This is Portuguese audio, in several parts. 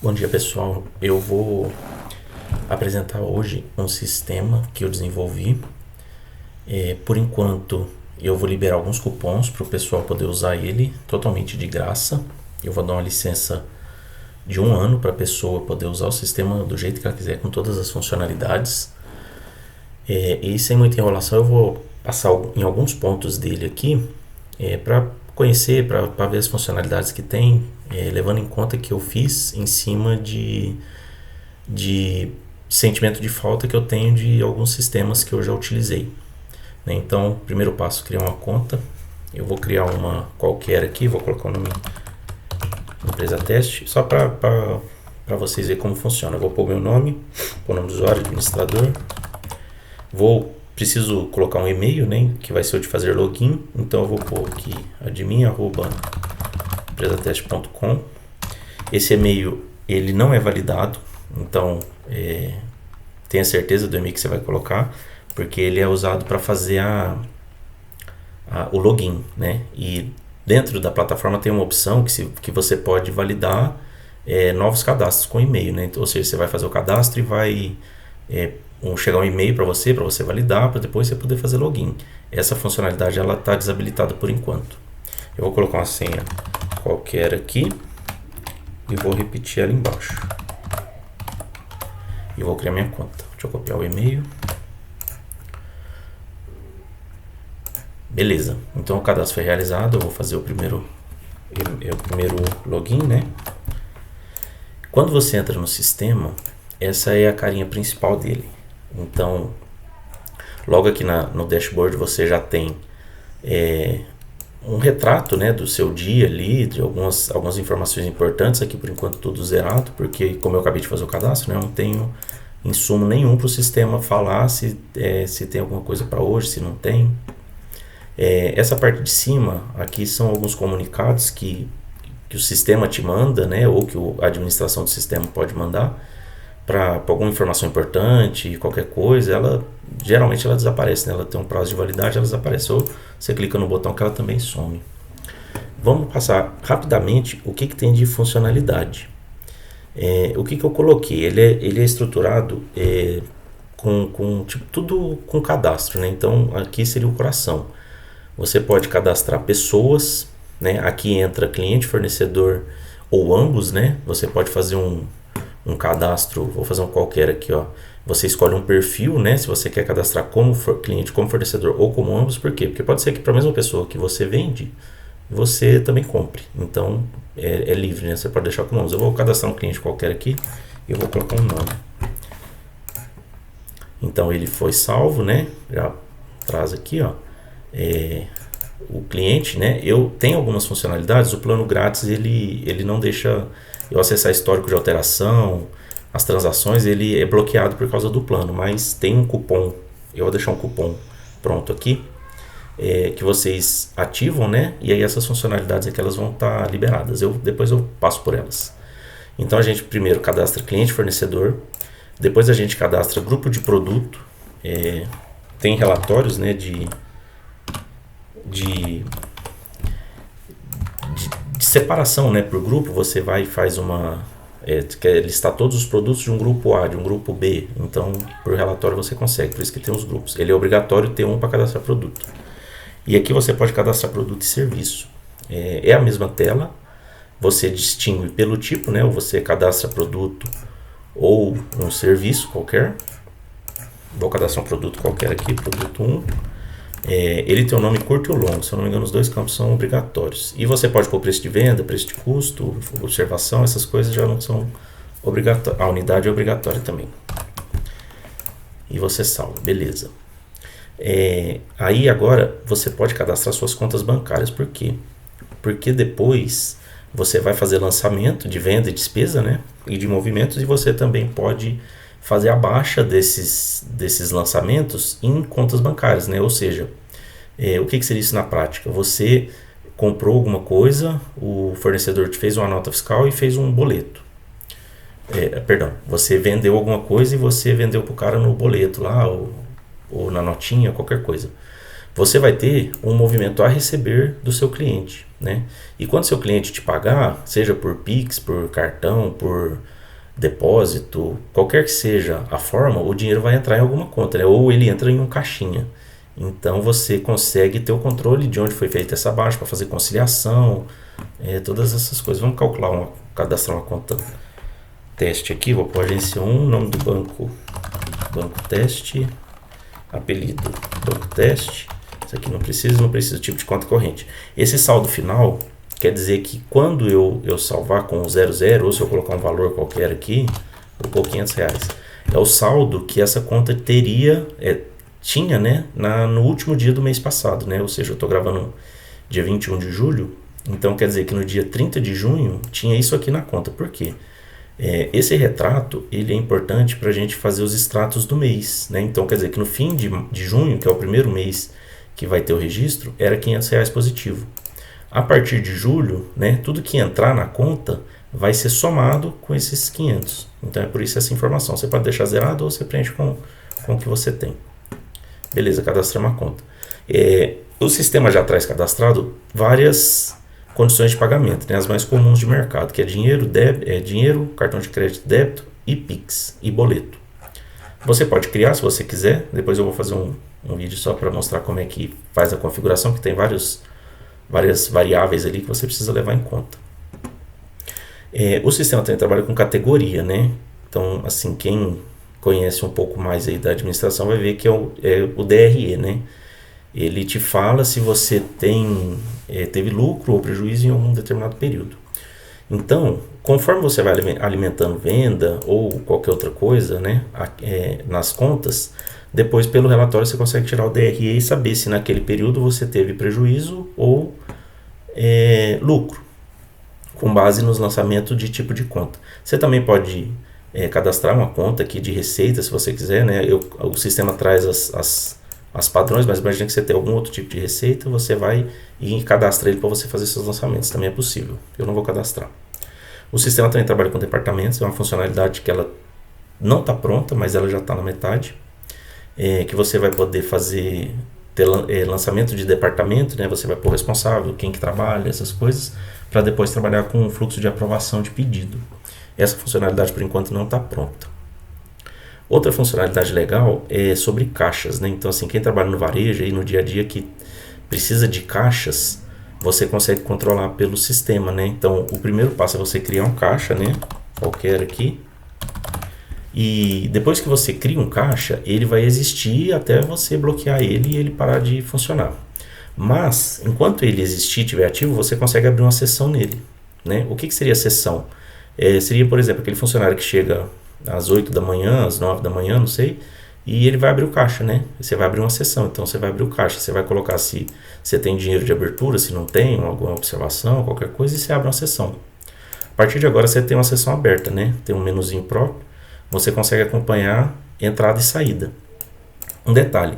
Bom dia, pessoal. Eu vou apresentar hoje um sistema que eu desenvolvi. Por enquanto, eu vou liberar alguns cupons para o pessoal poder usar ele totalmente de graça. Eu vou dar uma licença de 1 ano para a pessoa poder usar o sistema do jeito que ela quiser, com todas as funcionalidades. E sem muita enrolação, eu vou passar em alguns pontos dele aqui para conhecer, para ver as funcionalidades que tem, levando em conta que eu fiz em cima de sentimento de falta que eu tenho de alguns sistemas que eu já utilizei, né? Então, primeiro passo, criar uma conta. Eu vou criar uma qualquer aqui, vou colocar o nome empresa teste, só para vocês verem como funciona. Eu vou pôr meu nome, pôr o nome do usuário, administrador. Preciso colocar um e-mail, né, que vai ser o de fazer login. Então eu vou pôr aqui admin@empresateste.com. Esse e-mail ele não é validado, então tenha certeza do e-mail que você vai colocar, porque ele é usado para fazer o login, né? E dentro da plataforma tem uma opção que você pode validar novos cadastros com e-mail, né? Então, ou seja, você vai fazer o cadastro e vai chegar um e-mail para você validar, para depois você poder fazer login. Essa funcionalidade ela está desabilitada por enquanto. Eu vou colocar uma senha qualquer aqui e vou repetir ela embaixo. E vou criar minha conta. Deixa eu copiar o e-mail. Beleza. Então o cadastro foi realizado. Eu vou fazer o primeiro login, né? Quando você entra no sistema, essa é a carinha principal dele. Então, logo aqui no dashboard você já tem um retrato, né, do seu dia ali, de algumas informações importantes. Aqui por enquanto tudo zerado, porque como eu acabei de fazer o cadastro, né, eu não tenho insumo nenhum para o sistema falar se tem alguma coisa para hoje, se não tem. Essa parte de cima aqui são alguns comunicados que o sistema te manda, né, ou que a administração do sistema pode mandar para alguma informação importante, qualquer coisa. Geralmente ela desaparece, né? Ela tem um prazo de validade, ela desaparece, ou você clica no botão que ela também some. Vamos passar rapidamente o que tem de funcionalidade. O que eu coloquei? Ele é estruturado com tipo, tudo com cadastro, né? Então aqui seria o coração. Você pode cadastrar pessoas, né? Aqui entra cliente, fornecedor ou ambos, né? Você pode fazer um cadastro, vou fazer um qualquer aqui, ó. Você escolhe um perfil, né? Se você quer cadastrar como cliente, como fornecedor ou como ambos. Por quê? Porque pode ser que para a mesma pessoa que você vende, você também compre. Então é livre, né? Você pode deixar como ambos. Eu vou cadastrar um cliente qualquer aqui e eu vou colocar um nome. Então ele foi salvo, né? Já traz aqui, ó. O cliente, né? Eu tenho algumas funcionalidades. O plano grátis ele não deixa eu acessar histórico de alteração, as transações, ele é bloqueado por causa do plano, mas tem um cupom. Eu vou deixar um cupom pronto aqui que vocês ativam, né? E aí essas funcionalidades aqui elas vão estar liberadas. Depois eu passo por elas. Então a gente primeiro cadastra cliente, fornecedor, depois a gente cadastra grupo de produto, tem relatórios, né, de separação, né, por grupo. Você vai e faz quer listar todos os produtos de um grupo A, de um grupo B. Então, por relatório você consegue, por isso que tem os grupos. Ele é obrigatório ter um para cadastrar produto. E aqui você pode cadastrar produto e serviço. É a mesma tela, você distingue pelo tipo, né, ou você cadastra produto ou um serviço qualquer. Vou cadastrar um produto qualquer aqui, produto 1. Ele tem um nome curto e longo, se eu não me engano os dois campos são obrigatórios. E você pode pôr preço de venda, preço de custo, observação, essas coisas já não são obrigatórias. A unidade é obrigatória também. E você salva, beleza. Aí agora você pode cadastrar suas contas bancárias. Por quê? Porque depois você vai fazer lançamento de venda e despesa, né? E de movimentos, e você também pode fazer a baixa desses lançamentos em contas bancárias, né? Ou seja, o que seria isso na prática? Você comprou alguma coisa, o fornecedor te fez uma nota fiscal e fez um boleto. Você vendeu alguma coisa e você vendeu para o cara no boleto lá, ou na notinha, qualquer coisa. você vai ter um movimento a receber do seu cliente, né? E quando seu cliente te pagar, seja por Pix, por cartão, por depósito, qualquer que seja a forma, o dinheiro vai entrar em alguma conta, né? Ou ele entra em um caixinha. Então você consegue ter o controle de onde foi feita essa baixa para fazer conciliação, todas essas coisas. Vamos cadastrar uma conta teste aqui, vou pôr agência 1, nome do banco, banco teste, apelido, banco teste. Isso aqui não precisa tipo de conta corrente. Esse saldo final quer dizer que quando eu salvar com o 00, ou se eu colocar um valor qualquer aqui, vou pôr R$500, é o saldo que essa conta tinha, né, no último dia do mês passado, né? Ou seja, eu estou gravando dia 21 de julho, então quer dizer que no dia 30 de junho tinha isso aqui na conta. Por quê? Esse retrato ele é importante para a gente fazer os extratos do mês, né? Então quer dizer que no fim de junho, que é o primeiro mês que vai ter o registro, era R$500 positivo. A partir de julho, né, tudo que entrar na conta vai ser somado com esses 500. Então é por isso essa informação. Você pode deixar zerado ou você preenche com o que você tem. Beleza, cadastrei uma conta. O sistema já traz cadastrado várias condições de pagamento, né, as mais comuns de mercado, que é dinheiro, cartão de crédito, débito e Pix e boleto. Você pode criar se você quiser. Depois eu vou fazer um vídeo só para mostrar como é que faz a configuração, que tem várias variáveis ali que você precisa levar em conta. O sistema também trabalha com categoria, né? Então, assim, quem conhece um pouco mais aí da administração vai ver que é o DRE, né? Ele te fala se você teve lucro ou prejuízo em algum determinado período. Então, conforme você vai alimentando venda ou qualquer outra coisa, né, nas contas, depois pelo relatório você consegue tirar o DRE e saber se naquele período você teve prejuízo ou lucro, com base nos lançamentos de tipo de conta. Você também pode cadastrar uma conta aqui de receita, se você quiser, né? O sistema traz as padrões, mas imagina que você tem algum outro tipo de receita, você vai e cadastra ele para você fazer seus lançamentos. Também é possível. Eu não vou cadastrar. O sistema também trabalha com departamentos, é uma funcionalidade que ela não está pronta, mas ela já está na metade. Que você vai poder ter lançamento de departamento, né? Você vai pôr responsável, quem que trabalha, essas coisas, para depois trabalhar com o fluxo de aprovação de pedido. Essa funcionalidade por enquanto não está pronta. Outra funcionalidade legal é sobre caixas, né? Então, assim, quem trabalha no varejo e no dia a dia que precisa de caixas, você consegue controlar pelo sistema, né? Então, o primeiro passo é você criar um caixa, né? Qualquer aqui. E depois que você cria um caixa, ele vai existir até você bloquear ele e ele parar de funcionar. Mas, enquanto ele existir, estiver ativo, você consegue abrir uma sessão nele, né? O que seria a sessão? Seria, por exemplo, aquele funcionário que chega às 8 da manhã, às 9 da manhã, não sei, e ele vai abrir o caixa, né? Você vai abrir uma sessão, então você vai abrir o caixa, você vai colocar se você tem dinheiro de abertura, se não tem, alguma observação, qualquer coisa, e você abre uma sessão. A partir de agora você tem uma sessão aberta, né? Tem um menuzinho próprio, você consegue acompanhar entrada e saída. Um detalhe,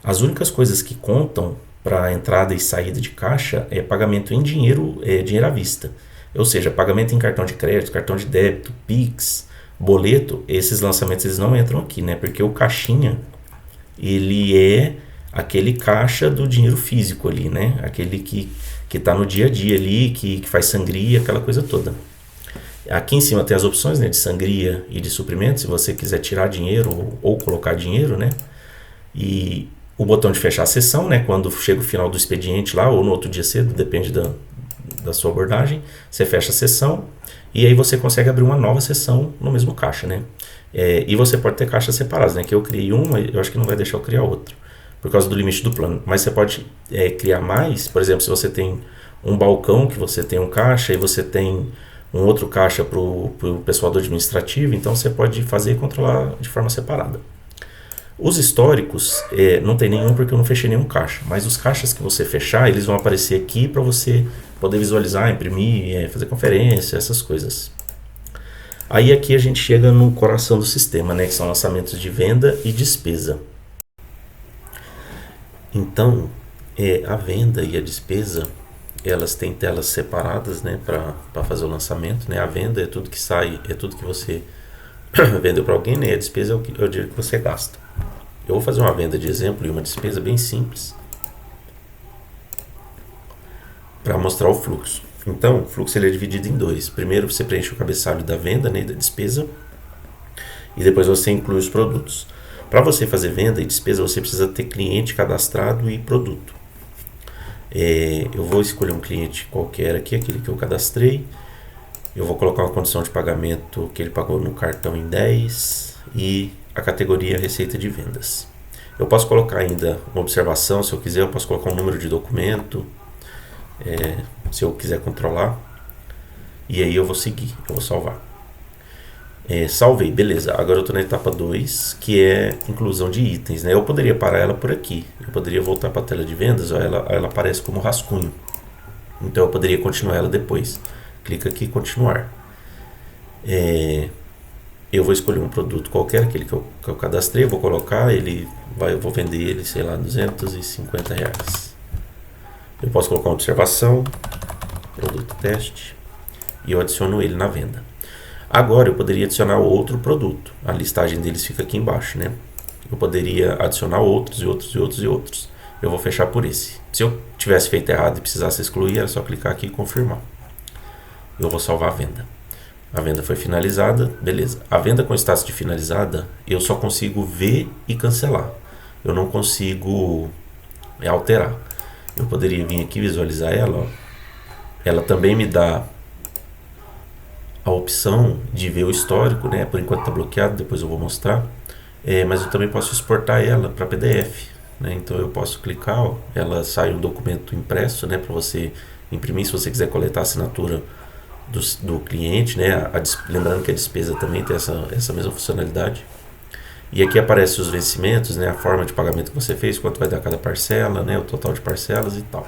as únicas coisas que contam para entrada e saída de caixa é pagamento em dinheiro à vista. Ou seja, pagamento em cartão de crédito, cartão de débito, Pix, boleto, esses lançamentos eles não entram aqui, né? Porque o caixinha, ele é aquele caixa do dinheiro físico ali, né? Aquele que está no dia a dia ali, que faz sangria, aquela coisa toda. Aqui em cima tem as opções, né, de sangria e de suprimento, se você quiser tirar dinheiro ou colocar dinheiro, né? E o botão de fechar a sessão, né? Quando chega o final do expediente lá, ou no outro dia cedo, depende da sua abordagem, você fecha a sessão e aí você consegue abrir uma nova sessão no mesmo caixa, né? E você pode ter caixas separadas, né? Que eu criei uma, eu acho que não vai deixar eu criar outra, por causa do limite do plano. Mas você pode criar mais, por exemplo, se você tem um balcão que você tem um caixa e você tem um outro caixa para o pessoal do administrativo, então você pode fazer e controlar de forma separada. Os históricos, não tem nenhum porque eu não fechei nenhum caixa, mas os caixas que você fechar, eles vão aparecer aqui para você poder visualizar, imprimir, fazer conferência, essas coisas. Aí aqui a gente chega no coração do sistema, né, que são lançamentos de venda e despesa. Então, a venda e a despesa, elas têm telas separadas, né, para fazer o lançamento, né? A venda é tudo que sai, é tudo que você vendeu para alguém, né? A despesa é o dinheiro que você gasta. Eu vou fazer uma venda de exemplo e uma despesa bem simples. para mostrar o fluxo. Então, o fluxo ele é dividido em dois. Primeiro você preenche o cabeçalho da venda, né, da despesa, e depois você inclui os produtos. Para você fazer venda e despesa, você precisa ter cliente cadastrado e produto. Eu vou escolher um cliente qualquer aqui, aquele que eu cadastrei. Eu vou colocar uma condição de pagamento que ele pagou no cartão em 10 e a categoria receita de vendas. Eu posso colocar ainda uma observação, se eu quiser, eu posso colocar um número de documento, se eu quiser controlar. E aí eu vou seguir, eu vou salvar. Salvei, beleza. Agora eu estou na etapa 2, que é inclusão de itens, né? Eu poderia parar ela por aqui. Eu poderia voltar para a tela de vendas, ó, ela aparece como rascunho. Então eu poderia continuar ela depois. Clica aqui, continuar. Eu vou escolher um produto qualquer, aquele que eu cadastrei, vou colocar, eu vou vender ele, sei lá, R$250. Eu posso colocar uma observação, produto teste, e eu adiciono ele na venda. Agora eu poderia adicionar outro produto, a listagem deles fica aqui embaixo, né? Eu poderia adicionar outros e outros e outros e outros. Eu vou fechar por esse. Se eu tivesse feito errado e precisasse excluir, era só clicar aqui e confirmar. Eu vou salvar a venda. A venda foi finalizada, beleza. A venda com status de finalizada, eu só consigo ver e cancelar. Eu não consigo alterar. Eu poderia vir aqui visualizar ela. Ó. Ela também me dá a opção de ver o histórico, né? Por enquanto está bloqueado, depois eu vou mostrar. Mas eu também posso exportar ela para PDF. Né? Então eu posso clicar, ó, ela sai um documento impresso, né? Para você imprimir, se você quiser coletar a assinatura do cliente, né? Lembrando que a despesa também tem essa mesma funcionalidade. E aqui aparece os vencimentos, né? A forma de pagamento que você fez, quanto vai dar cada parcela, né? O total de parcelas e tal.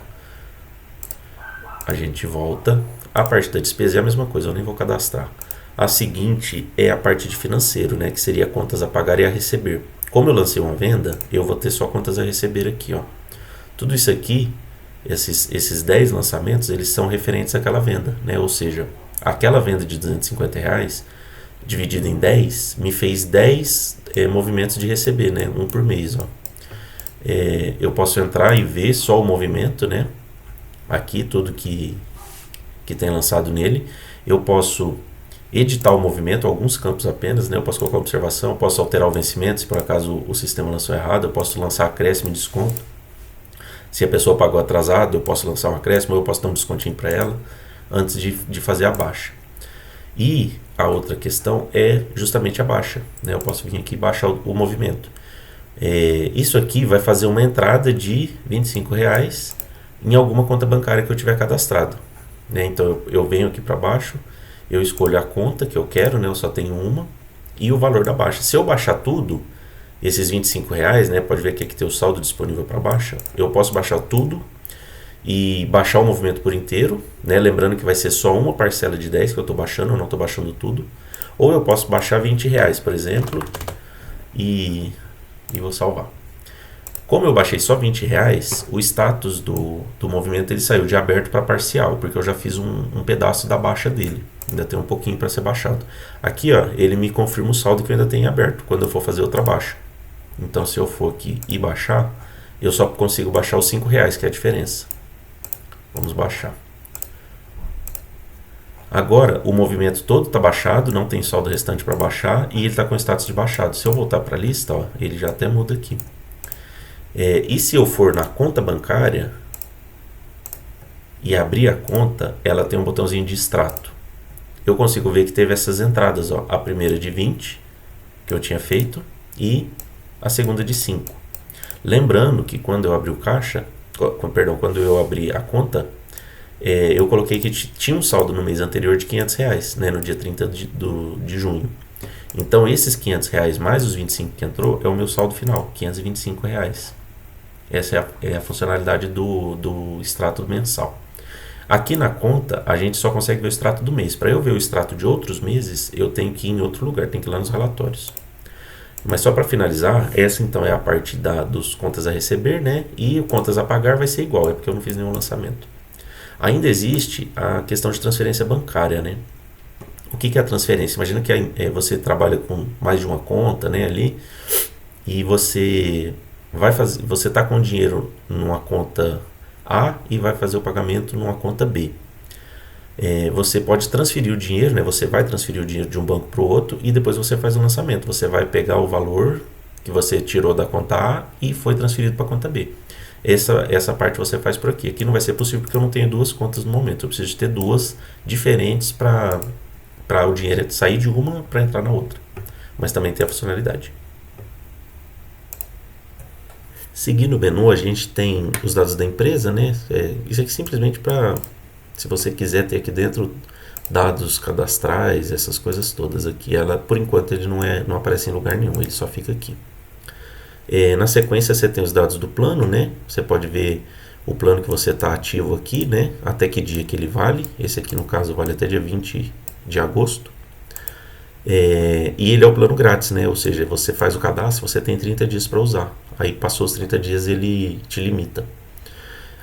A gente volta. A parte da despesa é a mesma coisa, eu nem vou cadastrar. A seguinte é a parte de financeiro, né? Que seria contas a pagar e a receber. Como eu lancei uma venda, eu vou ter só contas a receber aqui, ó. Tudo isso aqui, esses 10 lançamentos, eles são referentes àquela venda, né? Ou seja, aquela venda de R$250 dividida em 10 me fez 10 movimentos de receber, né? Um por mês, ó. Eu posso entrar e ver só o movimento, né? Aqui tudo que tem lançado nele. Eu posso editar o movimento, alguns campos apenas, né? Eu posso colocar observação, eu posso alterar o vencimento se por acaso o sistema lançou errado, eu posso lançar acréscimo e desconto. Se a pessoa pagou atrasado, eu posso lançar um acréscimo, eu posso dar um descontinho para ela antes de fazer a baixa. E a outra questão é justamente a baixa, né? Eu posso vir aqui e baixar o movimento. Isso aqui vai fazer uma entrada de R$25 em alguma conta bancária que eu tiver cadastrado, né? Então eu venho aqui para baixo, eu escolho a conta que eu quero, né? Eu só tenho uma, e o valor da baixa. Se eu baixar tudo, esses R$25, né? Pode ver que aqui tem o saldo disponível para baixa. Eu posso baixar tudo e baixar o movimento por inteiro, né? Lembrando que vai ser só uma parcela de 10 que eu estou baixando, eu não estou baixando tudo. Ou eu posso baixar R$20, por exemplo, e vou salvar. Como eu baixei só R$20, o status do movimento ele saiu de aberto para parcial, porque eu já fiz um pedaço da baixa dele. Ainda tem um pouquinho para ser baixado. Aqui, ó, ele me confirma o saldo que eu ainda tenho aberto quando eu for fazer outra baixa. Então, se eu for aqui e baixar, eu só consigo baixar os R$5, que é a diferença. Vamos baixar. Agora, o movimento todo está baixado, não tem saldo restante para baixar, e ele está com status de baixado. Se eu voltar para a lista, ó, ele já até muda aqui. E se eu for na conta bancária e abrir a conta, ela tem um botãozinho de extrato. Eu consigo ver que teve essas entradas, ó, a primeira de 20, que eu tinha feito, e a segunda de 5. Lembrando que quando eu abri o caixa, quando eu abri a conta, eu coloquei que tinha um saldo no mês anterior de R$500, né, no dia 30 de junho. Então esses R$500 mais os 25 que entrou é o meu saldo final, R$525. Essa é a funcionalidade do extrato mensal. Aqui na conta, a gente só consegue ver o extrato do mês. Para eu ver o extrato de outros meses, eu tenho que ir em outro lugar, tenho que ir lá nos relatórios. Mas só para finalizar, essa então é a parte dos contas a receber, né? E o contas a pagar vai ser igual, é porque eu não fiz nenhum lançamento. Ainda existe a questão de transferência bancária, né? O que é a transferência? Imagina que você trabalha com mais de uma conta, né, ali, e você está com dinheiro numa conta A e vai fazer o pagamento numa conta B. Você pode transferir o dinheiro, né? Você vai transferir o dinheiro de um banco para o outro e depois você faz o lançamento. Você vai pegar o valor que você tirou da conta A e foi transferido para a conta B. Essa parte você faz por aqui. Aqui não vai ser possível porque eu não tenho duas contas no momento. Eu preciso de ter duas diferentes para o dinheiro sair de uma para entrar na outra. Mas também tem a funcionalidade. Seguindo o menu, a gente tem os dados da empresa, né? Isso aqui simplesmente para, se você quiser ter aqui dentro dados cadastrais, essas coisas todas aqui. Ela, por enquanto, ele não aparece em lugar nenhum, ele só fica aqui. Na sequência você tem os dados do plano, né? Você pode ver o plano que você está ativo aqui, né? Até que dia que ele vale. Esse aqui no caso vale até dia 20 de agosto. E ele é o plano grátis, né? Ou seja, você faz o cadastro, você tem 30 dias para usar. Aí passou os 30 dias ele te limita.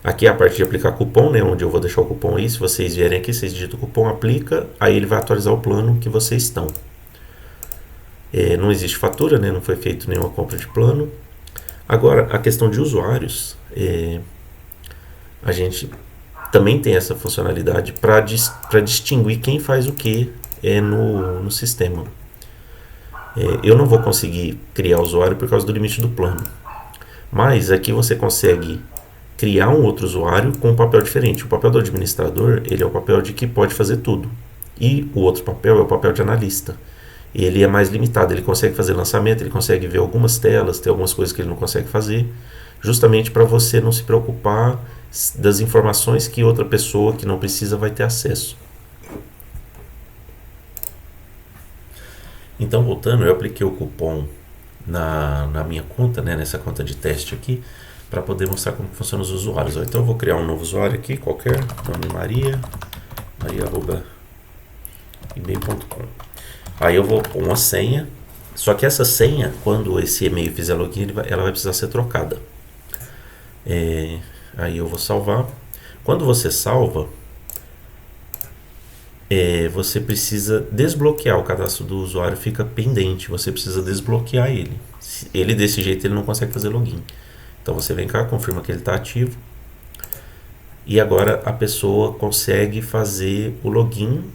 Aqui é a parte de aplicar cupom, né? Onde eu vou deixar o cupom aí. Se vocês vierem aqui, vocês digitam o cupom, aplica, aí ele vai atualizar o plano que vocês estão. Não existe fatura, né? Não foi feito nenhuma compra de plano. Agora, a questão de usuários, a gente também tem essa funcionalidade para distinguir quem faz o que no sistema. Eu não vou conseguir criar usuário por causa do limite do plano. Mas aqui você consegue criar um outro usuário com um papel diferente. O papel do administrador, ele é o papel de que pode fazer tudo. E o outro papel é o papel de analista. Ele é mais limitado, ele consegue fazer lançamento, ele consegue ver algumas telas, tem algumas coisas que ele não consegue fazer, justamente para você não se preocupar das informações que outra pessoa que não precisa vai ter acesso. Então, voltando, eu apliquei o cupom na minha conta, né, nessa conta de teste aqui, para poder mostrar como funciona os usuários. Então eu vou criar um novo usuário aqui, qualquer, nome maria@email.com. Aí eu vou pôr uma senha, só que essa senha, quando esse e-mail fizer login, ela vai precisar ser trocada. Aí eu vou salvar. Quando você salva, você precisa desbloquear o cadastro do usuário, fica pendente, você precisa desbloquear ele. Ele desse jeito ele não consegue fazer login. Então você vem cá, confirma que ele está ativo. E agora a pessoa consegue fazer o login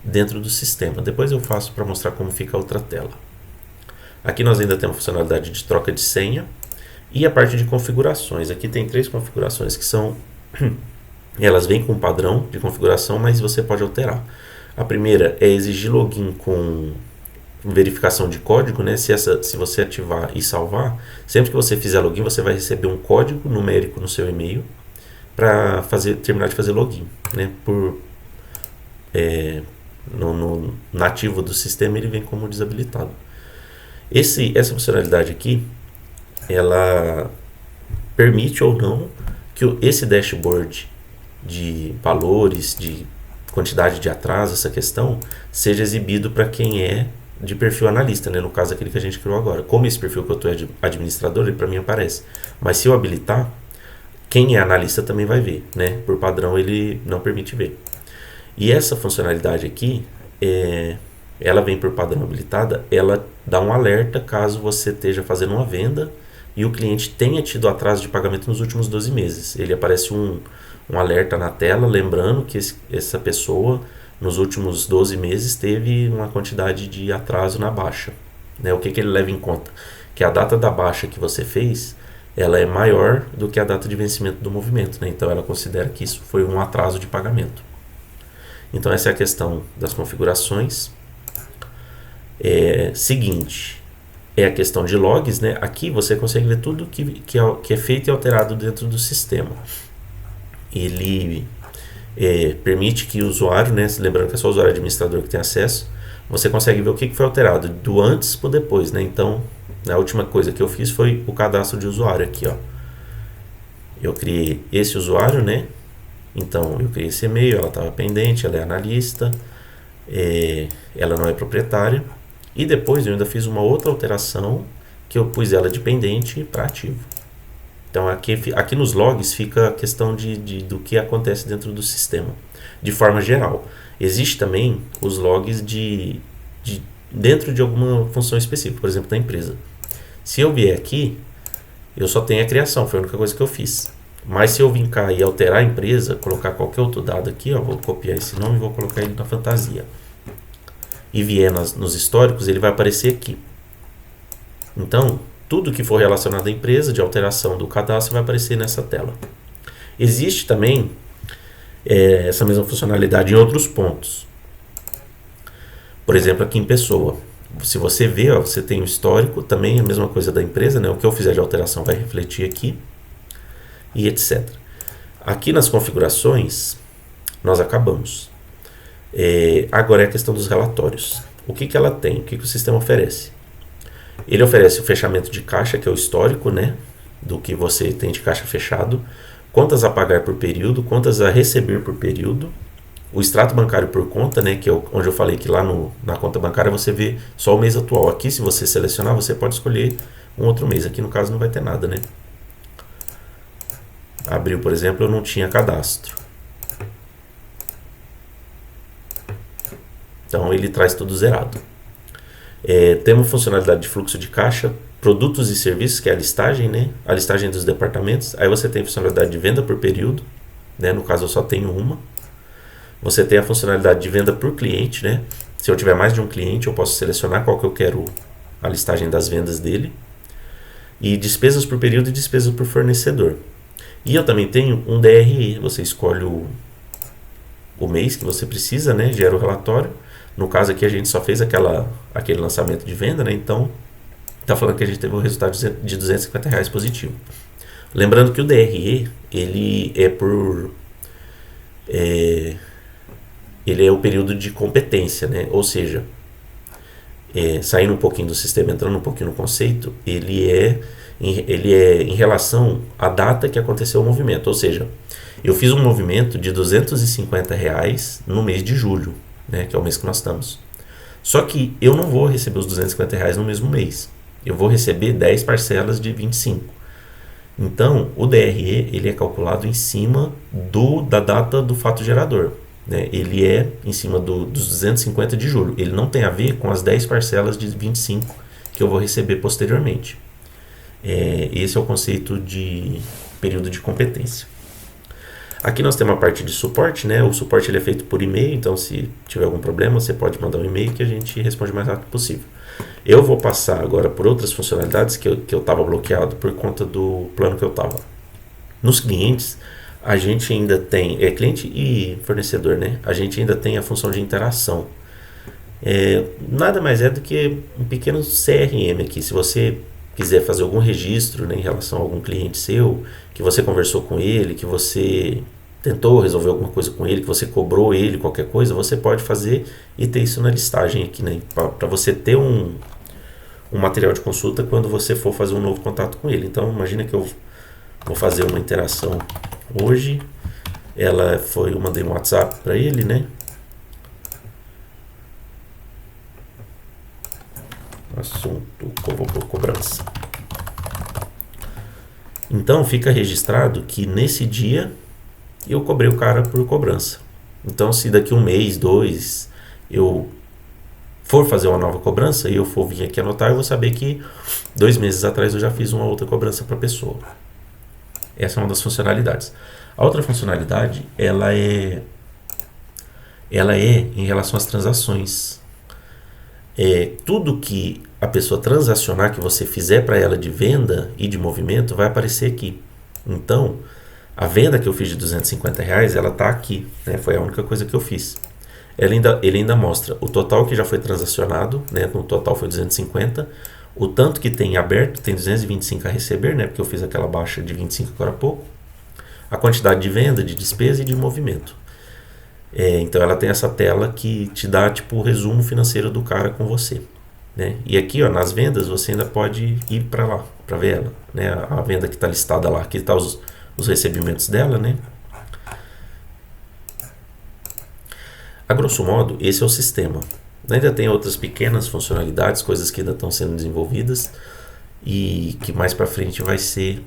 dentro do sistema. Depois eu faço para mostrar como fica a outra tela. Aqui nós ainda temos a funcionalidade de troca de senha e a parte de configurações. Aqui tem 3 configurações que são... Elas vêm com um padrão de configuração, mas você pode alterar. A primeira é exigir login com verificação de código, né? Se você ativar e salvar, sempre que você fizer login, você vai receber um código numérico no seu e-mail para terminar de fazer login, né? No nativo do sistema ele vem como desabilitado. Essa funcionalidade aqui, ela permite ou não que esse dashboard de valores, de quantidade de atraso, essa questão, seja exibido para quem é de perfil analista, né? No caso aquele que a gente criou agora. Como esse perfil que eu estou é de administrador, ele para mim aparece. Mas se eu habilitar, quem é analista também vai ver, né? Por padrão ele não permite ver. E essa funcionalidade aqui, ela vem por padrão habilitada, ela dá um alerta caso você esteja fazendo uma venda e o cliente tenha tido atraso de pagamento nos últimos 12 meses. Ele aparece um alerta na tela, lembrando que essa pessoa nos últimos 12 meses teve uma quantidade de atraso na baixa. Né? O que ele leva em conta? Que a data da baixa que você fez, ela é maior do que a data de vencimento do movimento. Né? Então ela considera que isso foi um atraso de pagamento. Então essa é a questão das configurações. Seguinte, é a questão de logs, né? Aqui você consegue ver tudo que é feito e alterado dentro do sistema. Ele permite que o usuário, né? Lembrando que é só o usuário administrador que tem acesso, você consegue ver o que foi alterado do antes para o depois, né? Então, a última coisa que eu fiz foi o cadastro de usuário aqui, ó. Eu criei esse usuário, né? Então, eu criei esse e-mail, ela estava pendente, ela é analista, ela não é proprietária. E depois eu ainda fiz uma outra alteração, que eu pus ela de pendente para ativo. Então, aqui nos logs fica a questão do que acontece dentro do sistema, de forma geral. Existe também os logs dentro de alguma função específica, por exemplo, da empresa. Se eu vier aqui, eu só tenho a criação, foi a única coisa que eu fiz. Mas se eu vir cá e alterar a empresa, colocar qualquer outro dado aqui, ó, vou copiar esse nome e vou colocar ele na fantasia. E vier nos históricos, ele vai aparecer aqui. Então, tudo que for relacionado à empresa, de alteração do cadastro, vai aparecer nessa tela. Existe também essa mesma funcionalidade em outros pontos. Por exemplo, aqui em pessoa. Se você vê, ó, você tem o histórico, também a mesma coisa da empresa, né? O que eu fizer de alteração vai refletir aqui, e etc. Aqui nas configurações, nós acabamos. Agora é a questão dos relatórios. O que ela tem? O que o sistema oferece? Ele oferece o fechamento de caixa, que é o histórico, né, do que você tem de caixa fechado, contas a pagar por período, contas a receber por período, o extrato bancário por conta, né, que é onde eu falei que lá na conta bancária você vê só o mês atual. Aqui, se você selecionar, você pode escolher um outro mês. Aqui, no caso, não vai ter nada, né? Abril, por exemplo, eu não tinha cadastro. Então, ele traz tudo zerado. Temos funcionalidade de fluxo de caixa, produtos e serviços, que é a listagem, né? A listagem dos departamentos. Aí você tem funcionalidade de venda por período, né? No caso, eu só tenho uma. Você tem a funcionalidade de venda por cliente, né? Se eu tiver mais de um cliente, eu posso selecionar qual que eu quero a listagem das vendas dele. E despesas por período e despesas por fornecedor. E eu também tenho um DRE. Você escolhe o mês que você precisa, né? Gera o relatório. No caso aqui a gente só fez aquele lançamento de venda, né? Então está falando que a gente teve um resultado de R$250 positivo. Lembrando que o DRE ele é o período de competência, né? Ou seja, saindo um pouquinho do sistema, entrando um pouquinho no conceito, ele é em relação à data que aconteceu o movimento. Ou seja, eu fiz um movimento de R$250 no mês de julho, né, que é o mês que nós estamos. Só que eu não vou receber os R$250 no mesmo mês. Eu vou receber 10 parcelas de 25. Então, o DRE ele é calculado em cima da data do fato gerador. Né? Ele é em cima dos 250 de julho. Ele não tem a ver com as 10 parcelas de 25 que eu vou receber posteriormente. Esse é o conceito de período de competência. Aqui nós temos a parte de suporte, né? O suporte ele é feito por e-mail, então se tiver algum problema você pode mandar um e-mail que a gente responde o mais rápido possível. Eu vou passar agora por outras funcionalidades que eu estava bloqueado por conta do plano que eu estava. Nos clientes, a gente ainda tem, cliente e fornecedor, né? A gente ainda tem a função de interação. Nada mais é do que um pequeno CRM aqui. Se você quiser fazer algum registro, né, em relação a algum cliente seu, que você conversou com ele, que você tentou resolver alguma coisa com ele, que você cobrou ele, qualquer coisa, você pode fazer e ter isso na listagem aqui, né, para você ter um material de consulta quando você for fazer um novo contato com ele. Então, imagina que eu vou fazer uma interação hoje, eu mandei um WhatsApp para ele, né, assunto cobrança. Então fica registrado que nesse dia eu cobrei o cara por cobrança. Então se daqui um mês, 2, eu for fazer uma nova cobrança e eu for vir aqui anotar, eu vou saber que 2 meses atrás eu já fiz uma outra cobrança para a pessoa. Essa é uma das funcionalidades. A outra funcionalidade, ela é em relação às transações. Tudo que a pessoa transacionar, que você fizer para ela de venda e de movimento, vai aparecer aqui. Então, a venda que eu fiz de R$250, ela está aqui, né? Foi a única coisa que eu fiz. Ele ainda mostra o total que já foi transacionado, né? No total foi 250. O tanto que tem aberto, tem 225 a receber, né? Porque eu fiz aquela baixa de 25 agora há pouco. A quantidade de venda, de despesa e de movimento. Então ela tem essa tela que te dá tipo o resumo financeiro do cara com você, né? E aqui, ó, nas vendas você ainda pode ir para lá para ver ela, né? A venda que está listada lá, aqui está os recebimentos dela, né? A grosso modo esse é o sistema. Ainda tem outras pequenas funcionalidades, coisas que ainda estão sendo desenvolvidas e que mais para frente vai ser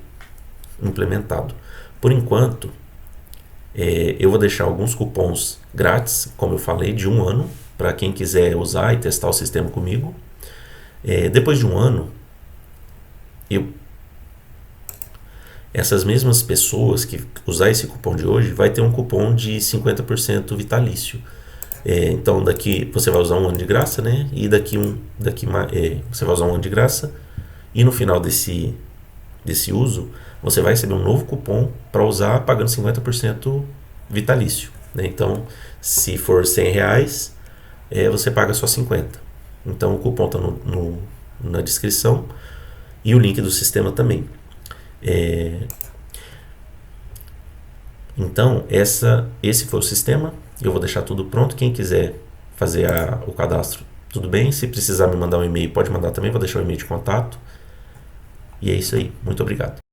implementado. Por enquanto eu vou deixar alguns cupons grátis, como eu falei, de 1 ano, para quem quiser usar e testar o sistema comigo. Depois de 1 ano, essas mesmas pessoas que usar esse cupom de hoje vai ter um cupom de 50% vitalício. Então daqui você vai usar um ano de graça, né? E você vai usar um ano de graça e no final desse uso você vai receber um novo cupom para usar pagando 50% vitalício, né? Então se for R$ 100, você paga só 50. Então o cupom está na descrição e o link do sistema também. Então esse foi o sistema. Eu vou deixar tudo pronto. Quem quiser fazer o cadastro, tudo bem. Se precisar me mandar um e-mail, pode mandar também. Vou deixar o e-mail de contato. E é isso aí. Muito obrigado.